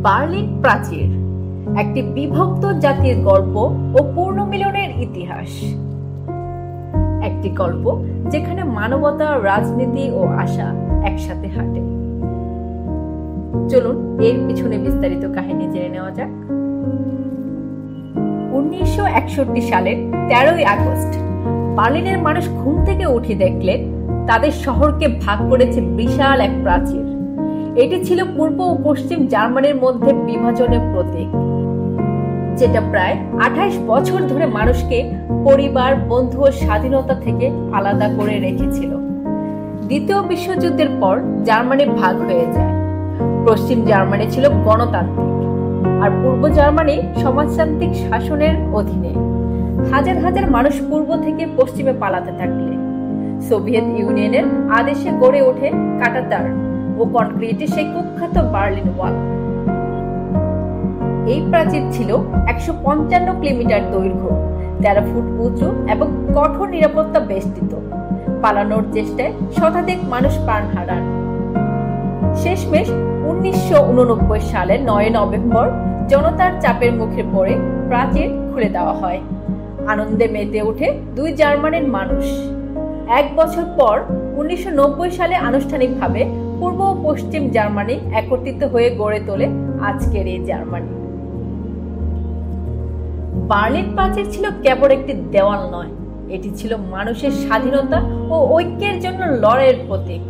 Berlin প্রাচীর একটি বিভক্ত জাতির গল্প ও পুনর্মিলনের ইতিহাস। একটি গল্প যেখানে মানবতা, রাজনীতি ও আশা একসাথে হাঁটে। চলুন এর পিছনে বিস্তারিত কাহিনী জেনে নেওয়া যাক। 1961 সালের 13ই আগস্ট বার্লিনের মানুষ ঘুম থেকে উঠে দেখলেন তাদের শহরকে ভাগ করেছে বিশাল এক প্রাচীর। এটি ছিল পূর্ব ও পশ্চিম জার্মানির মধ্যে বিভাজনের প্রতীক, যেটা প্রায় 28 বছর ধরে মানুষকে পরিবার, বন্ধু ও স্বাধীনতা থেকে আলাদা করে রেখেছিল। দ্বিতীয় বিশ্বযুদ্ধের পর জার্মানি ভাগ হয়ে যায়। পশ্চিম জার্মানি ছিল গণতান্ত্রিক আর পূর্ব জার্মানি সমাজতান্ত্রিক শাসনের অধীনে। হাজার হাজার মানুষ পূর্ব থেকে পশ্চিমে পালাতে থাকলে সোভিয়েত ইউনিয়নের আদেশে গড়ে ওঠে কাঁটাতার ও কনক্রিটের সেই কুখ্যাত বার্লিন ওয়াল। এই প্রাচীর ছিল 155 কিলোমিটার দৈর্ঘ্য, 13 ফুট উঁচু এবং কঠোর নিরাপত্তা বেষ্টিত। পালানোর চেষ্টায় শতাধিক মানুষ প্রাণ হারান। শেষমেশ 1989 সালের 9 নভেম্বর জনতার চাপের মুখে পড়ে প্রাচীর খুলে দেওয়া হয়। আনন্দে মেতে ওঠে দুই জার্মানির মানুষ। এক বছর পর 1990 সালে আনুষ্ঠানিকভাবে পূর্ব ও পশ্চিম জার্মানি একত্রিত হয়ে গড়ে তোলে আজকের এই জার্মানি। বার্লিন প্রাচীর ছিল কেবল একটি দেওয়াল নয়, এটি ছিল মানুষের স্বাধীনতা ও ঐক্যের জন্য লড়াইয়ের প্রতীক।